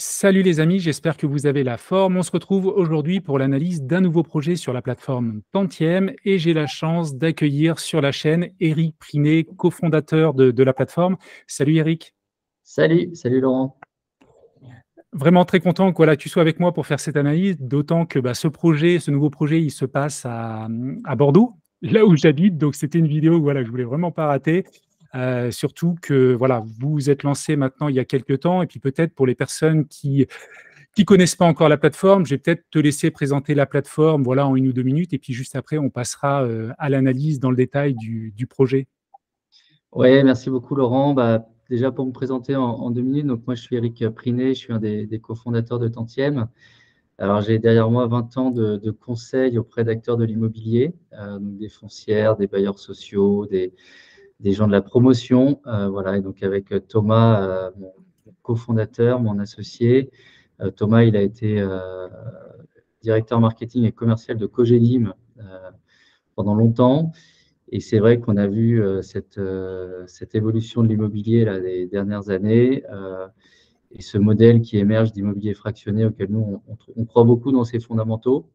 Salut les amis, j'espère que vous avez la forme. On se retrouve aujourd'hui pour l'analyse d'un nouveau projet sur la plateforme Tantiem et j'ai la chance d'accueillir sur la chaîne Eric Prinet, cofondateur de la plateforme. Salut Eric. Salut Laurent. Vraiment très content que voilà, tu sois avec moi pour faire cette analyse, d'autant que ce nouveau projet, il se passe à Bordeaux, là où j'habite. Donc c'était une vidéo voilà, que je voulais vraiment pas rater. Surtout que voilà, vous vous êtes lancé maintenant il y a quelques temps, et puis peut-être pour les personnes qui connaissent pas encore la plateforme, je vais peut-être te laisser présenter la plateforme voilà, en 1 ou 2 minutes, et puis juste après, on passera à l'analyse dans le détail du projet. Ouais, merci beaucoup Laurent. Déjà pour me présenter en 2 minutes, donc moi je suis Eric Prinet, je suis un des cofondateurs de Tantiem. Alors j'ai derrière moi 20 ans de conseils auprès d'acteurs de l'immobilier, donc des foncières, des bailleurs sociaux, des gens de la promotion. Voilà, et donc avec Thomas, mon cofondateur, mon associé. Thomas, il a été directeur marketing et commercial de Cogedim pendant longtemps. Et c'est vrai qu'on a vu cette évolution de l'immobilier là, les dernières années et ce modèle qui émerge d'immobilier fractionné auquel nous, on croit beaucoup dans ses fondamentaux.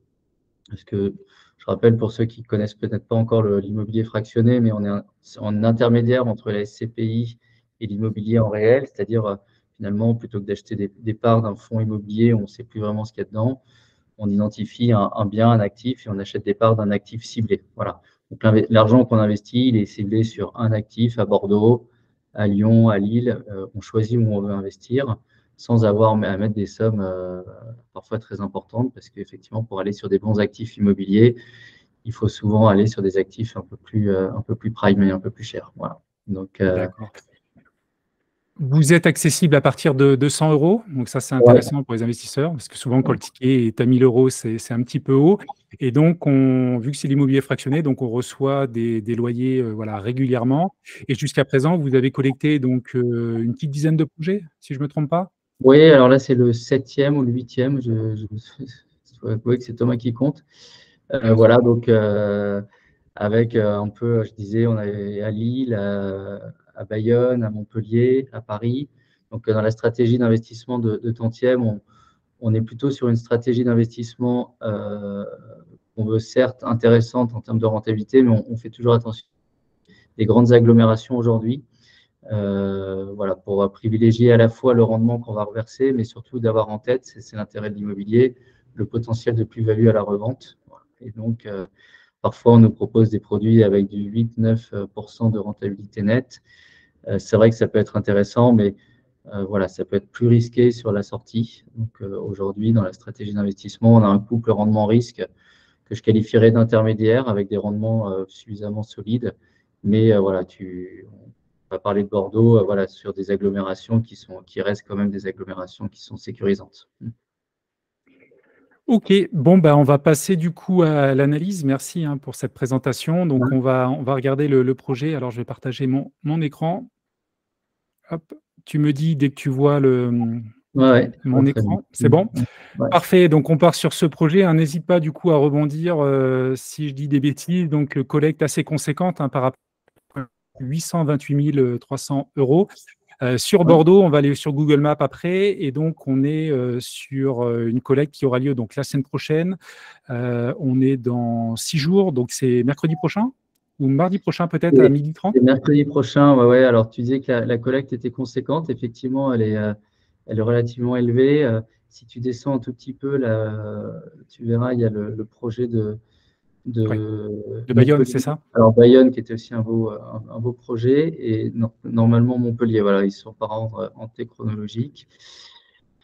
Parce que je rappelle pour ceux qui ne connaissent peut-être pas encore l'immobilier fractionné, mais on est en intermédiaire entre la SCPI et l'immobilier en réel, c'est-à-dire finalement, plutôt que d'acheter des parts d'un fonds immobilier, on ne sait plus vraiment ce qu'il y a dedans, on identifie un bien, un actif, et on achète des parts d'un actif ciblé. Voilà. Donc l'argent qu'on investit, il est ciblé sur un actif à Bordeaux, à Lyon, à Lille. On choisit où on veut investir sans avoir à mettre des sommes parfois très importantes, parce qu'effectivement, pour aller sur des bons actifs immobiliers, il faut souvent aller sur des actifs un peu plus prime et un peu plus chers. Voilà. Donc, D'accord. Vous êtes accessible à partir de 200 euros, donc ça c'est ouais, intéressant pour les investisseurs, parce que souvent quand le ticket est à 1000 euros, c'est un petit peu haut. Et donc, vu que c'est l'immobilier fractionné, donc on reçoit des loyers voilà, régulièrement. Et jusqu'à présent, vous avez collecté donc une petite dizaine de projets, si je ne me trompe pas. oui, alors là, c'est le septième ou le huitième. Je dois avouer que c'est Thomas qui compte. Voilà, donc avec un peu, je disais, on est à Lille, à Bayonne, à Montpellier, à Paris. Donc dans la stratégie d'investissement de Tantiem, on est plutôt sur une stratégie d'investissement qu'on veut certes intéressante en termes de rentabilité, mais on fait toujours attention des grandes agglomérations aujourd'hui. Voilà, pour privilégier à la fois le rendement qu'on va reverser, mais surtout d'avoir en tête, c'est l'intérêt de l'immobilier, le potentiel de plus-value à la revente. Et donc, parfois, on nous propose des produits avec du 8-9% de rentabilité nette. C'est vrai que ça peut être intéressant, mais voilà, ça peut être plus risqué sur la sortie. Donc, aujourd'hui, dans la stratégie d'investissement, on a un couple rendement-risque que je qualifierais d'intermédiaire avec des rendements suffisamment solides. Mais voilà, on va parler de Bordeaux, voilà, sur des agglomérations qui restent quand même des agglomérations qui sont sécurisantes. Ok, bon, on va passer du coup à l'analyse. Merci pour cette présentation. Donc, on va regarder le projet. Alors, je vais partager mon écran. Hop, tu me dis dès que tu vois Ouais, je vois mon très bien. écran. C'est bon? Ouais. Parfait. Donc, on part sur ce projet. N'hésite pas du coup à rebondir si je dis des bêtises. Donc, collecte assez conséquente par rapport à 828 300 euros. Sur Ouais. Bordeaux, on va aller sur Google Maps après. Et donc, on est sur une collecte qui aura lieu donc, la semaine prochaine. On est dans 6 jours. Donc, c'est mercredi prochain ou mardi prochain peut-être à Et, 12h30. et mercredi prochain, ouais, ouais. Alors, tu disais que la collecte était conséquente. Effectivement, elle est relativement élevée. Si tu descends un tout petit peu, là, tu verras, il y a le projet Oui, de de Bayonne, Montpellier. c'est ça? Alors, Bayonne, qui était aussi un beau projet, et normalement Montpellier. Voilà, ils sont par ordre antéchronologique.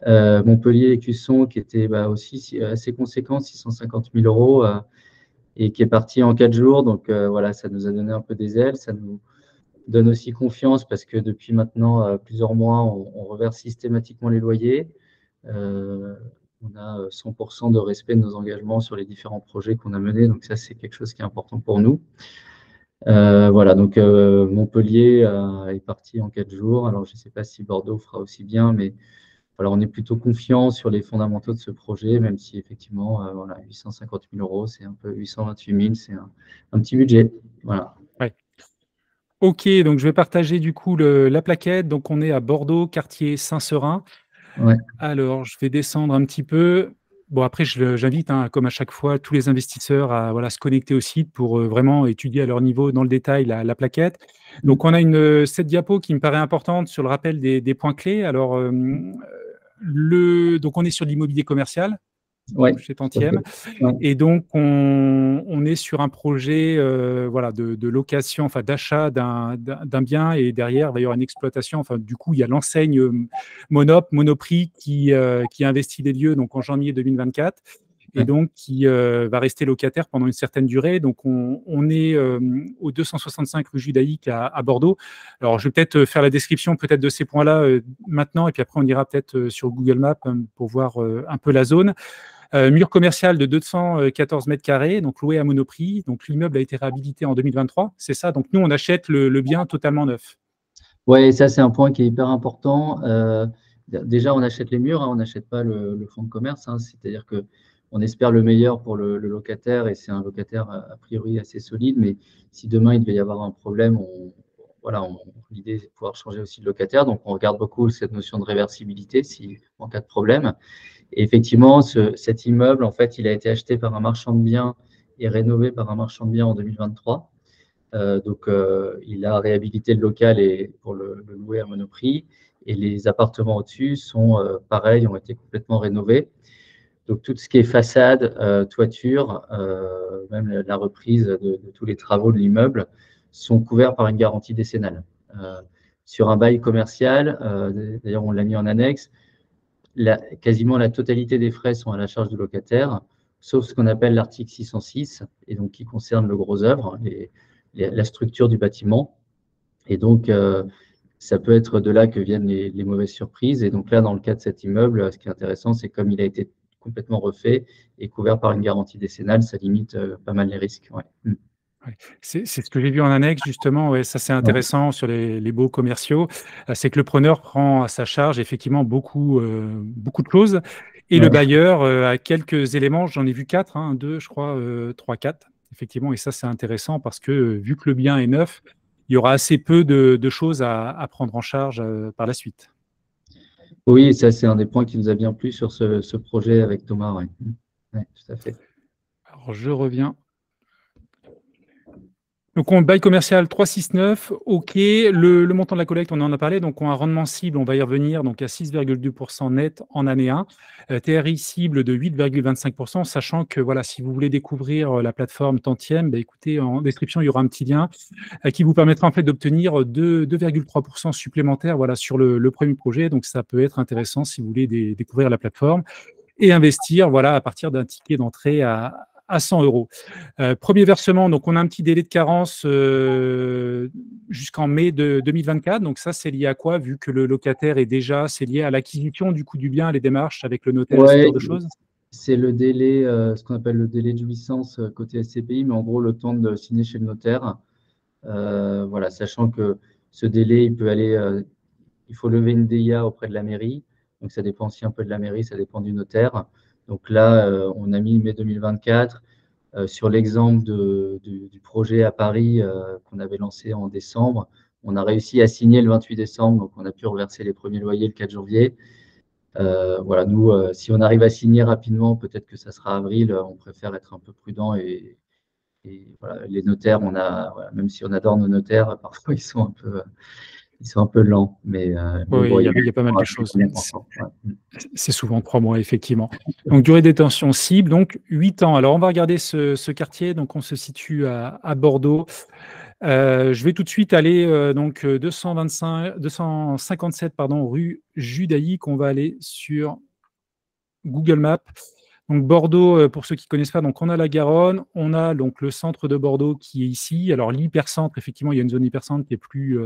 Montpellier Écusson, qui était aussi assez conséquent, 650 000 euros, et qui est parti en 4 jours. Donc voilà, ça nous a donné un peu des ailes. Ça nous donne aussi confiance parce que depuis maintenant plusieurs mois, on reverse systématiquement les loyers. Euh, on a 100% de respect de nos engagements sur les différents projets qu'on a menés. Donc ça, c'est quelque chose qui est important pour nous. Voilà, donc Montpellier est parti en 4 jours. Alors, je ne sais pas si Bordeaux fera aussi bien, mais voilà, on est plutôt confiant sur les fondamentaux de ce projet, même si effectivement, voilà, 850 000 euros, c'est un peu 828 000, c'est un petit budget. Voilà. Ouais. Ok, donc je vais partager du coup la plaquette. Donc on est à Bordeaux, quartier Saint-Seurin. Ouais. Alors, je vais descendre un petit peu. Bon, après, j'invite, hein, comme à chaque fois, tous les investisseurs à voilà, se connecter au site pour vraiment étudier à leur niveau, dans le détail, la plaquette. Mm. Donc, on a cette diapo qui me paraît importante sur le rappel des points clés. Alors, donc, on est sur l'immobilier commercial Ouais, chez tout à fait. Tantième. Ouais. Et donc, on est sur un projet voilà, de location, enfin d'achat d'un bien, et derrière, il va y avoir une exploitation. Enfin, du coup, il y a l'enseigne Monoprix qui investit les lieux donc, en janvier 2024 et Ouais. donc qui va rester locataire pendant une certaine durée. Donc, on est au 265 rue Judaïque à Bordeaux. Alors, je vais peut-être faire la description peut-être de ces points-là maintenant, et puis après, on ira peut-être sur Google Maps pour voir un peu la zone. Mur commercial de 214 mètres carrés, donc loué à Monoprix. Donc l'immeuble a été réhabilité en 2023, c'est ça. Donc nous, on achète le bien totalement neuf. Ouais, ça, c'est un point qui est hyper important. Déjà, on achète les murs, hein, on n'achète pas le fonds de commerce, hein, c'est-à-dire que on espère le meilleur pour le locataire et c'est un locataire a priori assez solide. Mais si demain il devait y avoir un problème, voilà, l'idée c'est de pouvoir changer aussi de locataire. Donc, on regarde beaucoup cette notion de réversibilité si, en cas de problème. Et effectivement, cet immeuble, en fait, il a été acheté par un marchand de biens et rénové par un marchand de biens en 2023. Donc, il a réhabilité le local pour le louer à Monoprix. Et les appartements au-dessus sont pareils, ont été complètement rénovés. Donc, tout ce qui est façade, toiture, même la reprise de tous les travaux de l'immeuble sont couverts par une garantie décennale. Sur un bail commercial, d'ailleurs, on l'a mis en annexe, quasiment la totalité des frais sont à la charge du locataire, sauf ce qu'on appelle l'article 606, et donc qui concerne le gros œuvre, la structure du bâtiment. Et donc, ça peut être de là que viennent les mauvaises surprises. Et donc là, dans le cas de cet immeuble, ce qui est intéressant, c'est comme il a été complètement refait et couvert par une garantie décennale, ça limite pas mal les risques. Ouais. Ouais. C'est ce que j'ai vu en annexe, justement. Ouais, ça, c'est Ouais. intéressant sur les baux commerciaux. C'est que le preneur prend à sa charge effectivement beaucoup de choses. Et le Ouais. bailleur a quelques éléments. J'en ai vu quatre, hein, deux, je crois, trois, quatre, effectivement. Et ça, c'est intéressant parce que vu que le bien est neuf, il y aura assez peu de choses à prendre en charge par la suite. Oui, ça, c'est un des points qui nous a bien plu sur ce projet avec Thomas. Ouais. Ouais, tout à fait. Alors, je reviens. Donc, on bail commercial 369, OK. Le montant de la collecte, on en a parlé. Donc, on a un rendement cible, on va y revenir, donc à 6,2% net en année 1. TRI cible de 8,25%, sachant que voilà, si vous voulez découvrir la plateforme Tantième, bah, écoutez, en description, il y aura un petit lien qui vous permettra en fait d'obtenir 2,3% supplémentaires voilà, sur le premier projet. Donc, ça peut être intéressant si vous voulez découvrir la plateforme et investir voilà, à partir d'un ticket d'entrée à 100 euros. Premier versement, donc on a un petit délai de carence jusqu'en mai de 2024. Donc ça, c'est lié à quoi? Vu que le locataire est déjà, c'est lié à l'acquisition du coût du bien, les démarches avec le notaire et ce Ouais, genre de choses? c'est le délai, ce qu'on appelle le délai de jouissance côté SCPI, mais en gros, le temps de signer chez le notaire. Voilà, sachant que ce délai, il faut lever une DIA auprès de la mairie. Donc, ça dépend aussi un peu de la mairie, ça dépend du notaire. Donc là, on a mis mai 2024. Sur l'exemple du projet à Paris qu'on avait lancé en décembre, on a réussi à signer le 28 décembre, donc on a pu reverser les premiers loyers le 4 janvier. Voilà, nous, si on arrive à signer rapidement, peut-être que ça sera avril. On préfère être un peu prudent et voilà, les notaires, voilà, même si on adore nos notaires, parfois ils sont un peu lents. Mais Oui, bon, il y a pas mal de choses. encore. Ouais. C'est souvent 3 mois, effectivement. Donc, durée de détention cible, donc 8 ans. Alors, on va regarder ce quartier. Donc, on se situe à Bordeaux. Je vais tout de suite aller 257 pardon, rue Judaïque. On va aller sur Google Maps. Donc Bordeaux, pour ceux qui ne connaissent pas, donc on a la Garonne, on a donc le centre de Bordeaux qui est ici. Alors l'hypercentre, effectivement, il y a une zone hypercentre qui est plus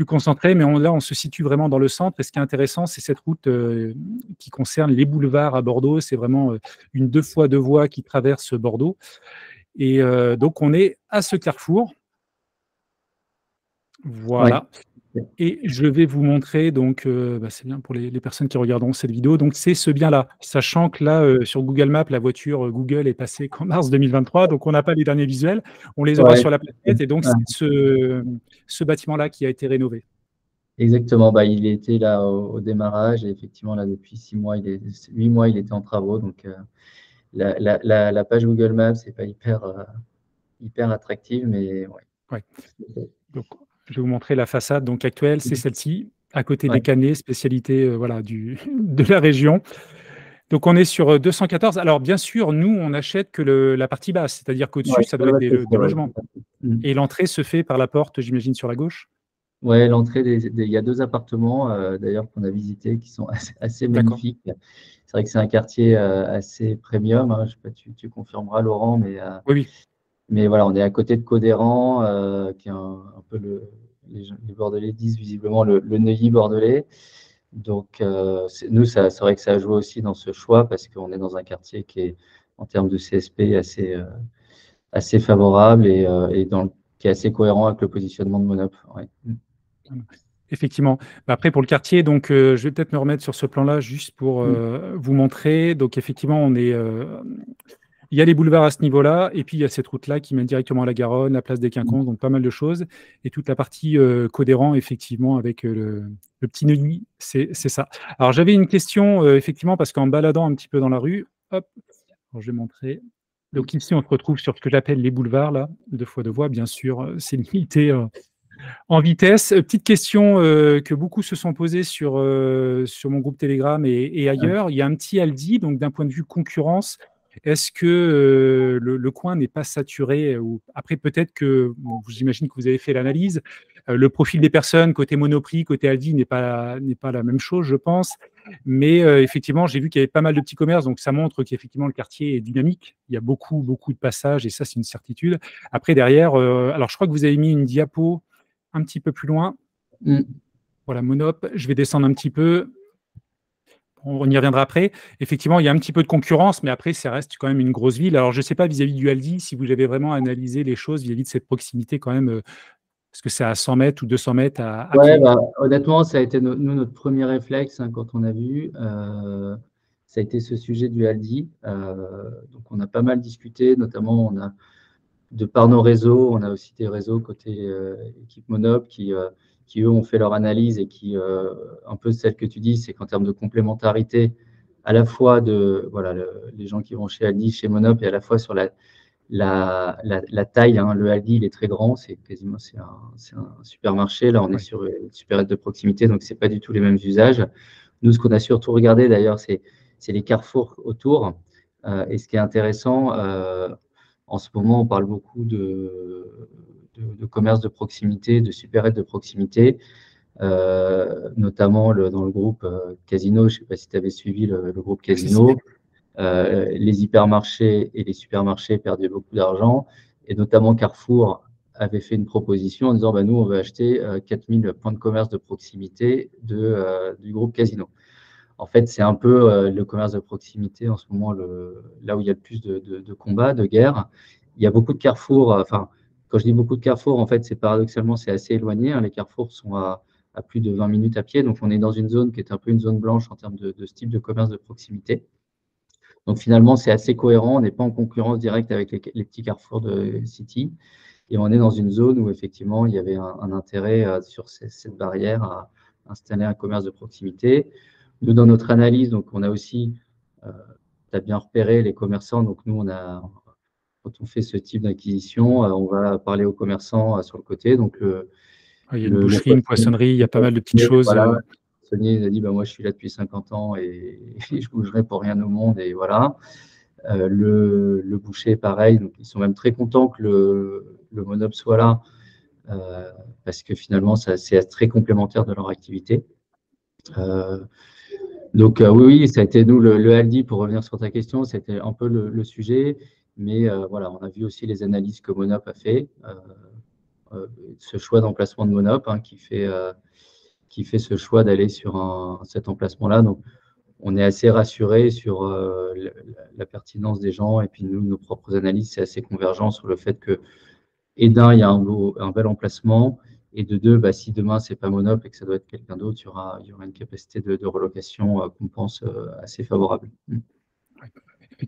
concentrée, mais là on se situe vraiment dans le centre. Et ce qui est intéressant, c'est cette route qui concerne les boulevards à Bordeaux. C'est vraiment une 2x2 voies qui traverse Bordeaux. Et donc on est à ce carrefour. Ouais. Voilà. Et je vais vous montrer, donc c'est bien pour les personnes qui regarderont cette vidéo, donc c'est ce bien-là. Sachant que là, sur Google Maps, la voiture Google est passée qu'en mars 2023, donc on n'a pas les derniers visuels, on les aura Ouais. sur la plaquette, et donc Ouais. c'est ce bâtiment-là qui a été rénové. Exactement, bah, il était là au démarrage et effectivement, là, depuis 6 mois, 8 mois, il était en travaux. Donc, la page Google Maps n'est pas hyper attractive, mais ouais. Ouais. Donc, je vais vous montrer la façade donc actuelle, c'est celle-ci, à côté Ouais. des Canets, spécialité voilà, de la région. Donc, on est sur 214. Alors, bien sûr, nous, on n'achète que la partie basse, c'est-à-dire Ouais, qu'au-dessus, ça ça doit être doit être des ça, ouais, logements. tout à fait. Mm. Et l'entrée se fait par la porte, j'imagine, sur la gauche. Ouais, l'entrée il y a 2 appartements d'ailleurs qu'on a visités qui sont assez D'accord. magnifiques. C'est vrai que c'est un quartier assez premium, hein. Je sais pas, tu confirmeras, Laurent, Oui, oui. mais voilà, on est à côté de Codéran, qui est un peu les Bordelais disent visiblement le Neuilly bordelais. Donc, nous, c'est vrai que ça a joué aussi dans ce choix parce qu'on est dans un quartier qui est, en termes de CSP, assez favorable et qui est assez cohérent avec le positionnement de Monop. Ouais. Voilà. Effectivement. Bah, après, pour le quartier, donc, je vais peut-être me remettre sur ce plan-là juste pour Mm. vous montrer. Donc, effectivement, il y a les boulevards à ce niveau-là, et puis il y a cette route-là qui mène directement à la Garonne, la place des Quinconces, donc pas mal de choses. Et toute la partie Codéran, effectivement, avec le petit Neuilly, c'est ça. Alors, j'avais une question, effectivement, parce qu'en baladant un petit peu dans la rue, hop, alors, je vais montrer. Donc, ici, on se retrouve sur ce que j'appelle les boulevards, là, deux fois deux voies, bien sûr, c'est limité en vitesse. Petite question que beaucoup se sont posées sur mon groupe Telegram et Ouais. ailleurs. Il y a un petit Aldi, donc d'un point de vue concurrence, est-ce que le coin n'est pas saturé ou après peut-être que, bon, j'imagine que vous avez fait l'analyse, le profil des personnes côté Monoprix, côté Aldi n'est pas la même chose, je pense. Mais effectivement, j'ai vu qu'il y avait pas mal de petits commerces, donc ça montre qu'effectivement le quartier est dynamique. Il y a beaucoup, beaucoup de passages et ça, c'est une certitude. Après, derrière, alors je crois que vous avez mis une diapo un petit peu plus loin. Mm. Voilà, Monop. Je vais descendre un petit peu. On y reviendra après. Effectivement, il y a un petit peu de concurrence, mais après, ça reste quand même une grosse ville. Alors, je ne sais pas vis-à-vis du Aldi si vous avez vraiment analysé les choses vis-à-vis de cette proximité quand même, parce que c'est à 100 mètres ou 200 mètres à Ouais, pied. bah, honnêtement, ça a été nous, notre premier réflexe, hein, quand on a vu. Ça a été ce sujet du Aldi. Donc, on a pas mal discuté, notamment, de par nos réseaux, on a aussi des réseaux côté équipe Monop qui, eux, ont fait leur analyse et qui, un peu celle que tu dis, c'est qu'en termes de complémentarité, à la fois voilà, les gens qui vont chez Aldi, chez Monop, et à la fois sur la taille, hein. Le Aldi, il est très grand, c'est un supermarché. Là, on est Oui, sur une supérette de proximité, donc c'est pas du tout les mêmes usages. Nous, ce qu'on a surtout regardé d'ailleurs, c'est les carrefours autour. Et ce qui est intéressant, en ce moment, on parle beaucoup de commerce de proximité, de supérettes de proximité, notamment dans le groupe Casino. Je ne sais pas si tu avais suivi le groupe si, si. Casino. Les hypermarchés et les supermarchés perdaient beaucoup d'argent, et notamment Carrefour avait fait une proposition en disant bah, nous, on veut acheter 4000 points de commerce de proximité du groupe Casino. En fait, c'est un peu le commerce de proximité en ce moment, là où il y a le plus de combats, de guerres. Il y a beaucoup de carrefours. Enfin, quand je dis beaucoup de carrefours, en fait, c'est paradoxalement, c'est assez éloigné, hein. Les carrefours sont à plus de 20 minutes à pied. Donc, on est dans une zone qui est un peu une zone blanche en termes de ce type de commerce de proximité. Donc finalement, c'est assez cohérent. On n'est pas en concurrence directe avec les petits carrefours de City. Et on est dans une zone où effectivement, il y avait un intérêt sur cette barrière à installer un commerce de proximité. Nous, dans notre analyse, donc on a aussi, tu as bien repéré les commerçants. Donc nous, quand on fait ce type d'acquisition, on va parler aux commerçants sur le côté. Donc Il y a une le boucherie, une poissonnier, poissonnerie, il y a pas mal de petites choses. voilà, le poissonnier, il a dit bah, moi, je suis là depuis 50 ans et je bougerai pour rien au monde. Et voilà. Le boucher, pareil. Donc, ils sont même très contents que le Monop soit là parce que finalement, c'est très complémentaire de leur activité. Euh, donc, oui, oui, ça a été nous, le Aldi, pour revenir sur ta question, c'était un peu le sujet. Mais voilà, on a vu aussi les analyses que Monop a fait. Ce choix d'emplacement de Monop, hein, qui fait ce choix d'aller sur cet emplacement-là. Donc, on est assez rassuré sur la pertinence des gens. Et puis nous, nos propres analyses, c'est assez convergent sur le fait que, et d'un, il y a un bel emplacement. Et de deux, bah, si demain, c'est pas Monop et que ça doit être quelqu'un d'autre, il y aura une capacité de relocation qu'on pense assez favorable. Ouais.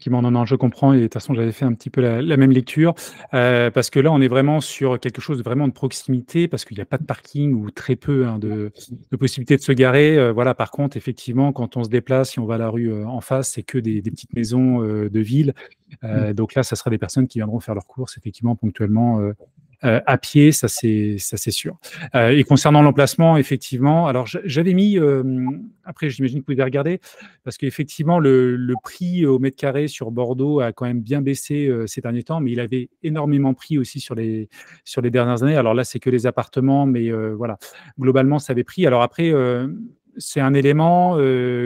effectivement, non, non, je comprends et de toute façon, j'avais fait un petit peu la même lecture, parce que là, on est vraiment sur quelque chose de vraiment de proximité, parce qu'il y a pas de parking ou très peu, hein, de possibilités de se garer, voilà. Par contre, effectivement, quand on se déplace, si on va à la rue, en face, c'est que des petites maisons, de ville, donc là, ça sera des personnes qui viendront faire leurs courses effectivement ponctuellement, à pied, ça c'est sûr. Et concernant l'emplacement, effectivement, alors j'avais mis, après j'imagine que vous pouvez regarder, parce qu'effectivement le prix au mètre carré sur Bordeaux a quand même bien baissé ces derniers temps, mais il avait énormément pris aussi sur les dernières années. Alors là, c'est que les appartements, mais voilà, globalement, ça avait pris. Alors après, c'est un élément,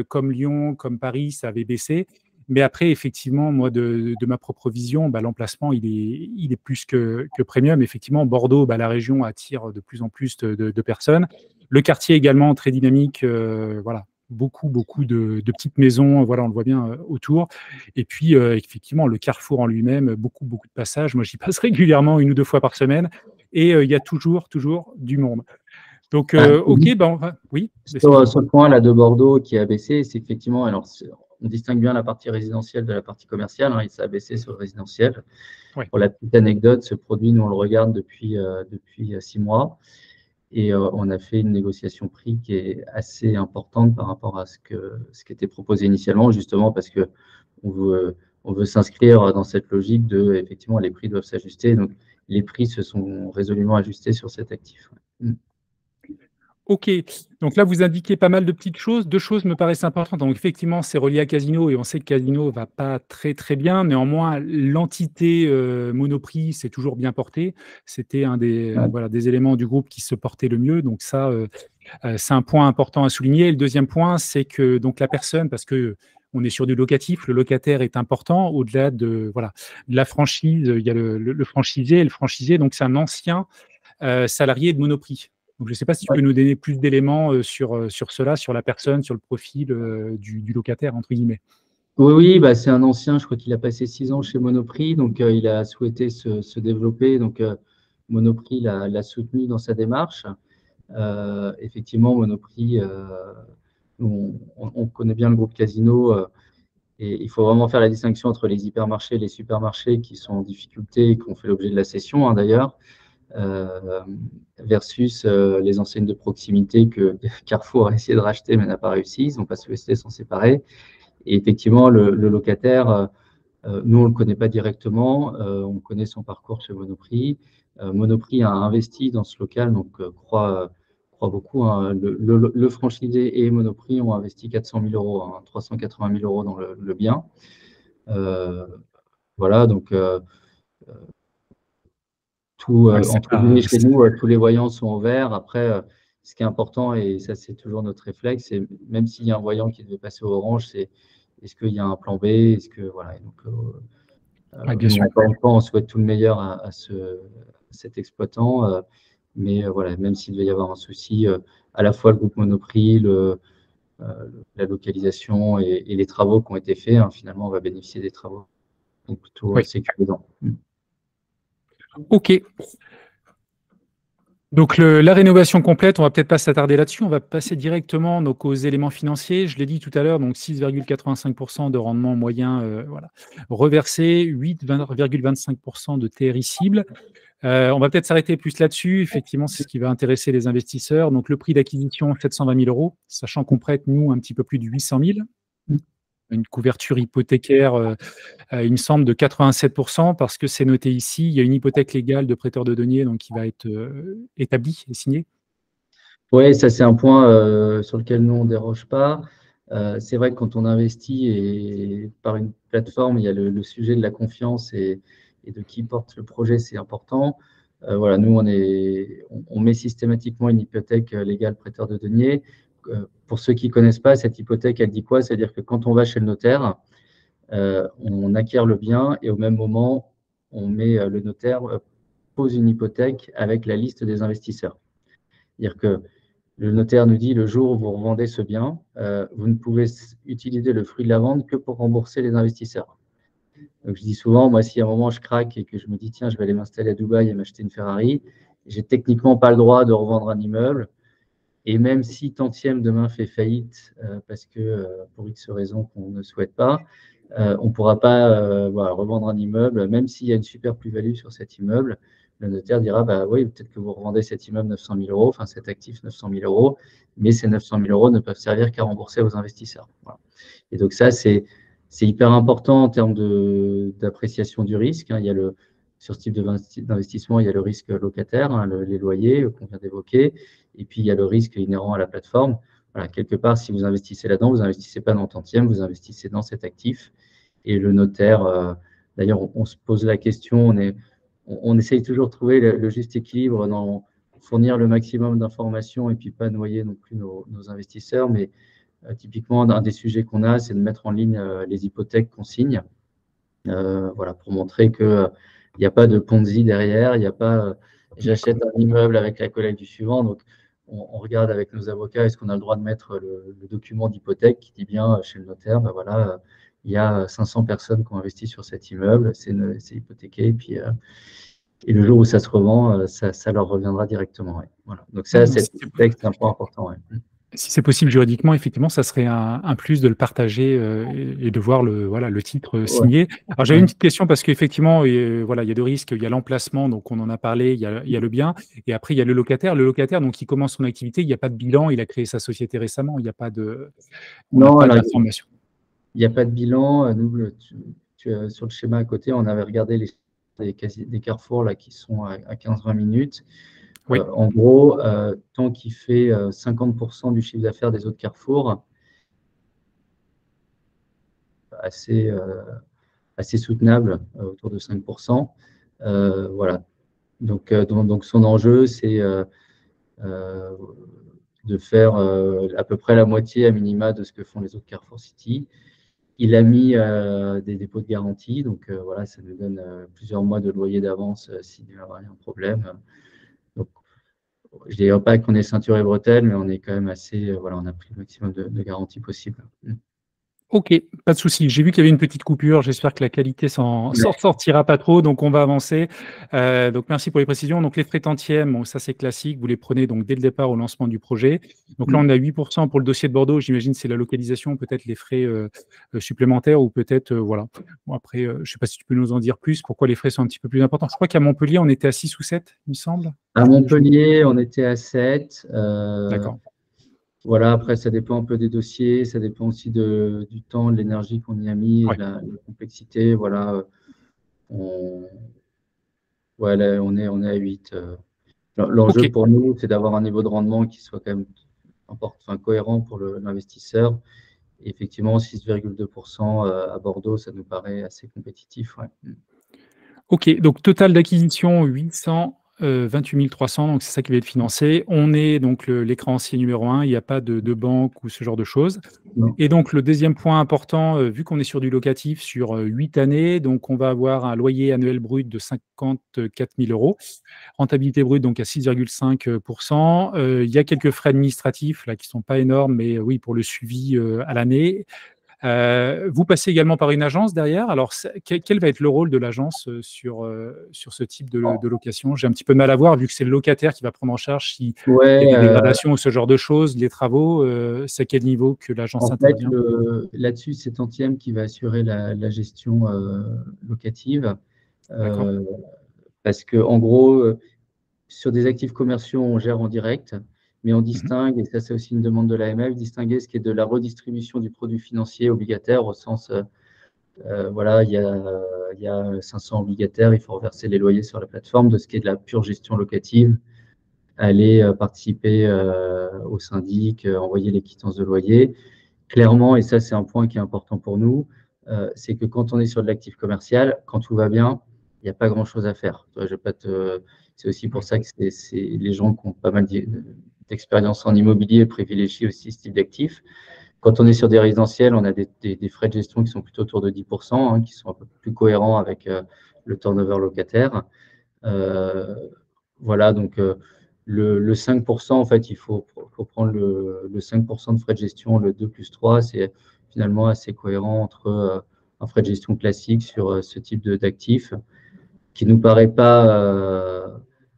comme Lyon, comme Paris, ça avait baissé. Mais après, effectivement, moi, de ma propre vision, bah, l'emplacement, il est plus que premium. Effectivement, Bordeaux, bah, la région attire de plus en plus de personnes. Le quartier également très dynamique, voilà, beaucoup de petites maisons, voilà, on le voit bien autour. Et puis, effectivement, le carrefour en lui-même, beaucoup de passages. Moi, j'y passe régulièrement 1 ou 2 fois par semaine et il y a toujours du monde. Donc, Ah, OK, ben, oui, sur excusez-moi. ce point-là de Bordeaux qui a baissé, c'est effectivement, alors on distingue bien la partie résidentielle de la partie commerciale, hein, et ça a baissé sur le résidentiel. Ouais. Pour la petite anecdote, ce produit, nous on le regarde depuis 6 mois et on a fait une négociation prix qui est assez importante par rapport à ce qui était proposé initialement, justement parce que on veut s'inscrire dans cette logique de, effectivement, les prix doivent s'ajuster. Donc, les prix se sont résolument ajustés sur cet actif. Ouais. OK, donc là, vous indiquez pas mal de petites choses. 2 choses me paraissent importantes. Donc effectivement, c'est relié à Casino et on sait que Casino va pas très bien. Néanmoins, l'entité, Monoprix s'est toujours bien portée. C'était un des, Ouais. voilà, des éléments du groupe qui se portait le mieux. Donc ça, c'est un point important à souligner. Et le deuxième point, c'est que donc la personne, parce que on est sur du locatif, le locataire est important. Au-delà de, voilà, de la franchise, il y a le franchisé et le franchisé, donc c'est un ancien, salarié de Monoprix. Donc, je ne sais pas si tu peux nous donner plus d'éléments sur cela, sur la personne, sur le profil du locataire, entre guillemets. Oui, oui, bah, c'est un ancien, je crois qu'il a passé 6 ans chez Monoprix, donc il a souhaité se développer. Donc, Monoprix l'a soutenu dans sa démarche. Effectivement, Monoprix, on connaît bien le groupe Casino, et il faut vraiment faire la distinction entre les hypermarchés et les supermarchés qui sont en difficulté et qui ont fait l'objet de la cession, hein, d'ailleurs, euh, versus les enseignes de proximité que Carrefour a essayé de racheter mais n'a pas réussi. Ils n'ont pas souhaité s'en séparer. Et effectivement, le locataire, nous, on ne le connaît pas directement, on connaît son parcours chez Monoprix. Monoprix a investi dans ce local, donc croit beaucoup, hein. Le franchisé et Monoprix ont investi 400 000 euros, hein, 380 000 euros dans le bien. Euh, voilà, donc tout, Ouais, c'est entre guillemets, pas. chez nous, tous les voyants sont au vert. Après, ce qui est important, et ça, c'est toujours notre réflexe, c'est même s'il y a un voyant qui devait passer au orange, c'est est-ce qu'il y a un plan B? Est-ce que, voilà. Et donc, Ouais, bien nous, sûr. encore une fois, on souhaite tout le meilleur à cet exploitant. Mais voilà, même s'il devait y avoir un souci, à la fois le groupe Monoprix, la localisation et les travaux qui ont été faits, hein, finalement, on va bénéficier des travaux donc plutôt Oui. sécurisants. OK. Donc la rénovation complète, on va peut-être pas s'attarder là-dessus. On va passer directement donc aux éléments financiers. Je l'ai dit tout à l'heure, donc 6,85% de rendement moyen, voilà, reversé, 8,25% de TRI cible. On va peut-être s'arrêter plus là-dessus. Effectivement, c'est ce qui va intéresser les investisseurs. Donc le prix d'acquisition, 720 000 euros, sachant qu'on prête, nous, un petit peu plus de 800 000. Une couverture hypothécaire, il me semble, de 87%, parce que c'est noté ici. Il y a une hypothèque légale de prêteur de deniers, donc qui va être établie et signée. Oui, ça c'est un point sur lequel nous on ne déroge pas. C'est vrai que quand on investit et par une plateforme, il y a le sujet de la confiance et de qui porte le projet, c'est important. Voilà, nous on met systématiquement une hypothèque légale prêteur de deniers. Pour ceux qui ne connaissent pas, cette hypothèque, elle dit quoi? C'est-à-dire que quand on va chez le notaire, on acquiert le bien et au même moment, le notaire pose une hypothèque avec la liste des investisseurs. C'est-à-dire que le notaire nous dit, le jour où vous revendez ce bien, vous ne pouvez utiliser le fruit de la vente que pour rembourser les investisseurs. Donc, je dis souvent, moi, si à un moment je craque et que je me dis, tiens, je vais aller m'installer à Dubaï et m'acheter une Ferrari, j'ai techniquement pas le droit de revendre un immeuble. Et même si Tantième demain fait faillite, parce que pour X raisons qu'on ne souhaite pas, on ne pourra pas voilà, revendre un immeuble, même s'il y a une super plus-value sur cet immeuble. Le notaire dira, bah oui, peut-être que vous revendez cet immeuble 900 000 euros, enfin cet actif 900 000 euros, mais ces 900 000 euros ne peuvent servir qu'à rembourser aux investisseurs. Voilà. Et donc ça, c'est hyper important en termes d'appréciation du risque. Hein. Il y a sur ce type d'investissement, il y a le risque locataire, hein, les loyers qu'on vient d'évoquer, et puis il y a le risque inhérent à la plateforme. Voilà, quelque part, si vous investissez là-dedans, vous n'investissez pas dans le tantième, vous investissez dans cet actif. Et le notaire, d'ailleurs, on se pose la question, on essaye toujours de trouver le juste équilibre dans fournir le maximum d'informations et puis pas noyer non plus nos investisseurs. Mais typiquement, un des sujets qu'on a, c'est de mettre en ligne les hypothèques qu'on signe, voilà, pour montrer qu'il n'y a pas de Ponzi derrière, il n'y a pas j'achète un immeuble avec la collecte du suivant. Donc, on regarde avec nos avocats, est-ce qu'on a le droit de mettre le document d'hypothèque qui dit bien chez le notaire, ben voilà, il y a 500 personnes qui ont investi sur cet immeuble, c'est hypothéqué, et le jour où ça se revend, ça leur reviendra directement. Ouais. Voilà. Donc ça, c'est un point important. Ouais. Si c'est possible juridiquement, effectivement, ça serait un plus de le partager et de voir le titre signé. Alors, j'avais une petite question parce qu'effectivement, voilà, il y a deux risques. Il y a l'emplacement, donc on en a parlé, il y a le bien, et après, il y a le locataire. Le locataire, donc, il commence son activité, il n'y a pas de bilan, il a créé sa société récemment, il n'y a pas de. On n'a pas d'information. Il n'y a pas de bilan. Nous, sur le schéma à côté, on avait regardé des carrefours là, qui sont à 15-20 minutes. Oui. En gros, tant qu'il fait 50% du chiffre d'affaires des autres carrefours, assez soutenable, autour de 5%. Voilà. Donc, son enjeu, c'est de faire à peu près la moitié à minima de ce que font les autres Carrefour City. Il a mis des dépôts de garantie, donc voilà, ça nous donne plusieurs mois de loyer d'avance s'il y a un problème. Donc, je ne dirais pas qu'on est ceinture et bretelles, mais on est quand même assez, voilà, on a pris le maximum de garantie possible. Ok, pas de souci. J'ai vu qu'il y avait une petite coupure. J'espère que la qualité s'en sortira pas trop. Donc, on va avancer. Donc, merci pour les précisions. Donc, les frais tantièmes, bon, ça c'est classique. Vous les prenez donc dès le départ au lancement du projet. Donc là, on a 8% pour le dossier de Bordeaux. J'imagine c'est la localisation, peut-être les frais supplémentaires ou peut-être voilà. Bon, après, je ne sais pas si tu peux nous en dire plus. Pourquoi les frais sont un petit peu plus importants? Je crois qu'à Montpellier, on était à 6 ou 7, il me semble. À Montpellier, on était à 7. D'accord. Voilà, après, ça dépend un peu des dossiers, ça dépend aussi du temps, de l'énergie qu'on y a mis, et de la complexité. Voilà, on est à 8. L'enjeu pour nous, c'est d'avoir un niveau de rendement qui soit quand même cohérent pour l'investisseur. Et effectivement, 6,2% à Bordeaux, ça nous paraît assez compétitif. Ouais. Ok, donc total d'acquisition 828 300, donc c'est ça qui va être financé. On est donc l'échéancier numéro 1, il n'y a pas de banque ou ce genre de choses. Non. Et donc le deuxième point important, vu qu'on est sur du locatif sur 8 années, donc on va avoir un loyer annuel brut de 54 000 euros, rentabilité brute donc à 6,5%. Il y a quelques frais administratifs là qui ne sont pas énormes, mais oui, pour le suivi à l'année. Vous passez également par une agence derrière. Alors, quel va être le rôle de l'agence sur ce type de location? J'ai un petit peu de mal à voir, vu que c'est le locataire qui va prendre en charge s'il y a des dégradations ou ce genre de choses, les travaux. C'est à quel niveau que l'agence intervient? Là-dessus, c'est Tantième qui va assurer la gestion locative. Parce qu'en gros, sur des actifs commerciaux, on gère en direct, mais on distingue, et ça c'est aussi une demande de l'AMF, distinguer ce qui est de la redistribution du produit financier obligataire au sens, voilà, il y a 500 obligataires, il faut reverser les loyers sur la plateforme, de ce qui est de la pure gestion locative, aller participer au syndic, envoyer les quittances de loyer. Clairement, et ça c'est un point qui est important pour nous, c'est que quand on est sur de l'actif commercial, quand tout va bien, il n'y a pas grand-chose à faire. C'est aussi pour ça que c'est les gens qui ont pas mal d'expérience en immobilier privilégient aussi ce type d'actifs. Quand on est sur des résidentiels, on a des frais de gestion qui sont plutôt autour de 10%, hein, qui sont un peu plus cohérents avec le turnover locataire. Voilà, donc le 5%, en fait, il faut prendre le 5% de frais de gestion, le 2 plus 3, c'est finalement assez cohérent entre un frais de gestion classique sur ce type d'actifs qui nous paraît pas.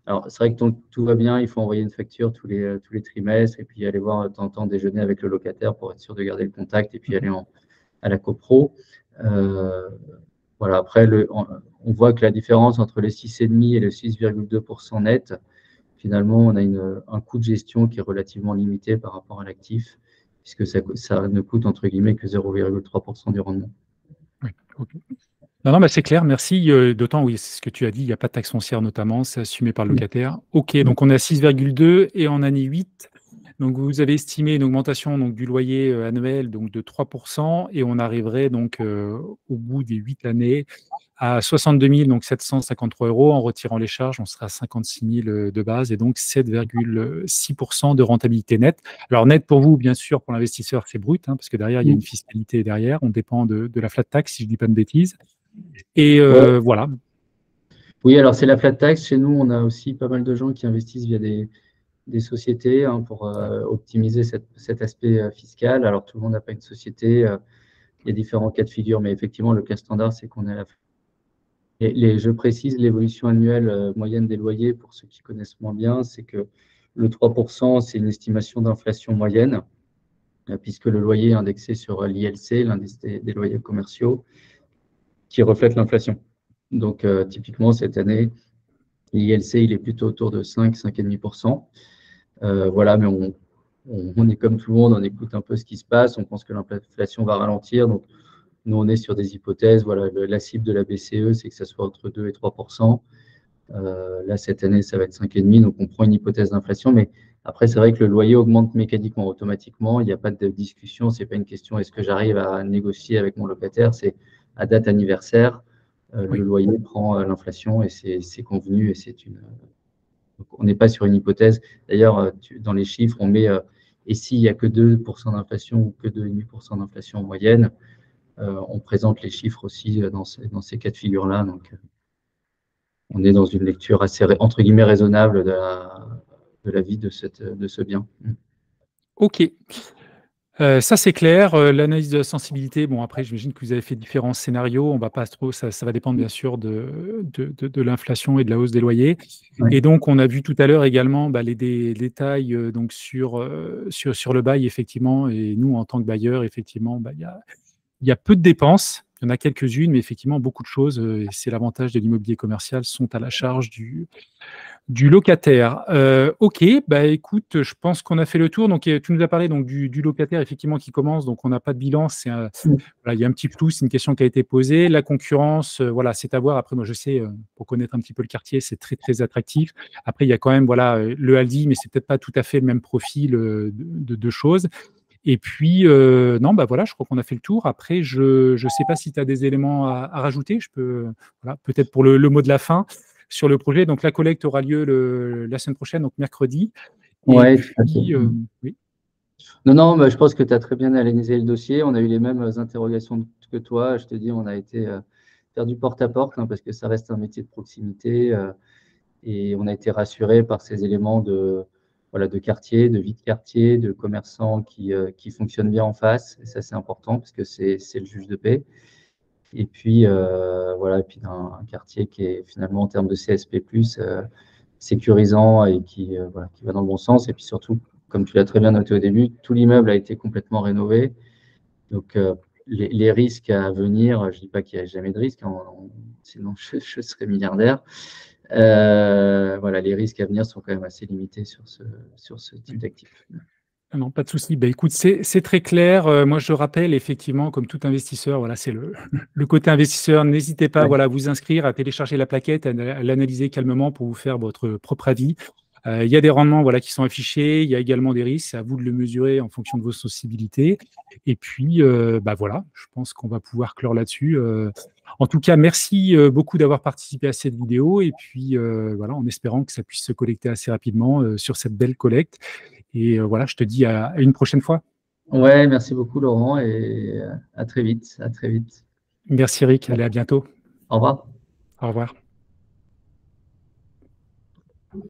Alors, c'est vrai que tout va bien, il faut envoyer une facture tous les trimestres et puis aller voir de temps en temps déjeuner avec le locataire pour être sûr de garder le contact et puis aller à la copro. Voilà, après, on voit que la différence entre les 6,5 et le 6,2% net, finalement, on a un coût de gestion qui est relativement limité par rapport à l'actif, puisque ça ne coûte entre guillemets que 0,3% du rendement. Oui, ok. Non, non, c'est clair, merci. D'autant, oui, c'est ce que tu as dit, il n'y a pas de taxe foncière notamment, c'est assumé par le locataire. Ok, donc on est à 6,2 et en année 8. Donc vous avez estimé une augmentation donc, du loyer annuel donc, de 3% et on arriverait donc au bout des 8 années à 62 753 euros. En retirant les charges, on sera à 56 000 de base et donc 7,6% de rentabilité nette. Alors net pour vous, bien sûr, pour l'investisseur, c'est brut, parce que derrière, il y a une fiscalité derrière. On dépend de la flat tax, si je ne dis pas de bêtises. Et Ouais. voilà. Oui, alors c'est la flat tax. Chez nous, on a aussi pas mal de gens qui investissent via des sociétés pour optimiser cet aspect fiscal. Alors tout le monde n'a pas une société. Il y a différents cas de figure, mais effectivement, le cas standard, c'est qu'on est à la je précise l'évolution annuelle moyenne des loyers pour ceux qui connaissent moins bien, c'est que le 3%, c'est une estimation d'inflation moyenne, puisque le loyer est indexé sur l'ILC, l'indice des loyers commerciaux, qui reflète l'inflation. Donc, typiquement, cette année, l'ILC, il est plutôt autour de 5,5%. Voilà, mais on est comme tout le monde, on écoute un peu ce qui se passe, on pense que l'inflation va ralentir. Donc, nous, on est sur des hypothèses. Voilà, la cible de la BCE, c'est que ça soit entre 2 et 3%. Là, cette année, ça va être 5,5%. Donc, on prend une hypothèse d'inflation. Mais après, c'est vrai que le loyer augmente mécaniquement, automatiquement. Il n'y a pas de discussion. Ce n'est pas une question est-ce que j'arrive à négocier avec mon locataire. C'est à date anniversaire, Oui. le loyer prend l'inflation et c'est convenu. Donc, on n'est pas sur une hypothèse. D'ailleurs, dans les chiffres, on met et s'il n'y a que 2% d'inflation ou que 2,5% d'inflation en moyenne, on présente les chiffres aussi dans ces cas de figure-là. Donc, on est dans une lecture assez, entre guillemets, raisonnable de la vie de ce bien. Ok. Ça, c'est clair. L'analyse de la sensibilité, bon, après, j'imagine que vous avez fait différents scénarios. On va pas trop, ça va dépendre bien sûr de l'inflation et de la hausse des loyers. Ouais. Et donc, on a vu tout à l'heure également les détails donc sur le bail, effectivement. Et nous, en tant que bailleurs, effectivement, il y a peu de dépenses. Il y en a quelques-unes, mais effectivement, beaucoup de choses, et c'est l'avantage de l'immobilier commercial, sont à la charge du locataire. Ok, écoute, je pense qu'on a fait le tour. Donc, tu nous as parlé donc, du locataire, effectivement, qui commence. Donc, on n'a pas de bilan. Voilà, il y a un petit flou, c'est une question qui a été posée. La concurrence, voilà, c'est à voir. Après, moi, je sais, pour connaître un petit peu le quartier, c'est très, très attractif. Après, il y a quand même voilà, le Aldi, mais c'est peut-être pas tout à fait le même profil de choses. Et puis, non, voilà, je crois qu'on a fait le tour. Après, je ne sais pas si tu as des éléments à rajouter. Je peux, voilà, peut-être pour le mot de la fin sur le projet. Donc, la collecte aura lieu la semaine prochaine, donc mercredi. Et Ouais, tout à fait. puis, oui. Non, non, je pense que tu as très bien analysé le dossier. On a eu les mêmes interrogations que toi. Je te dis, on a été faire du porte-à-porte parce que ça reste un métier de proximité et on a été rassuré par ces éléments voilà, de quartier, de vie de quartier, de commerçants qui fonctionnent bien en face. Et ça, c'est important parce que c'est le juge de paix. Et puis, voilà, et puis un quartier qui est finalement en termes de CSP+, sécurisant et voilà, qui va dans le bon sens. Et puis surtout, comme tu l'as très bien noté au début, tout l'immeuble a été complètement rénové. Donc, les risques à venir, je ne dis pas qu'il n'y a jamais de risques, sinon je serais milliardaire. Voilà, les risques à venir sont quand même assez limités sur ce type d'actif. Ah non, pas de souci. Écoute, c'est très clair. Moi, je rappelle effectivement, comme tout investisseur, voilà, c'est le côté investisseur. N'hésitez pas, Ouais. voilà, à vous inscrire, à télécharger la plaquette, à l'analyser calmement pour vous faire votre propre avis. Il y a des rendements, voilà, qui sont affichés. Il y a également des risques. C'est à vous de le mesurer en fonction de vos sensibilités. Et puis, voilà, je pense qu'on va pouvoir clore là-dessus. En tout cas, merci beaucoup d'avoir participé à cette vidéo. Et puis, voilà, en espérant que ça puisse se collecter assez rapidement sur cette belle collecte. Et voilà, je te dis à une prochaine fois. Ouais, merci beaucoup Laurent et à très vite. À très vite. Merci Eric, allez à bientôt. Au revoir. Au revoir.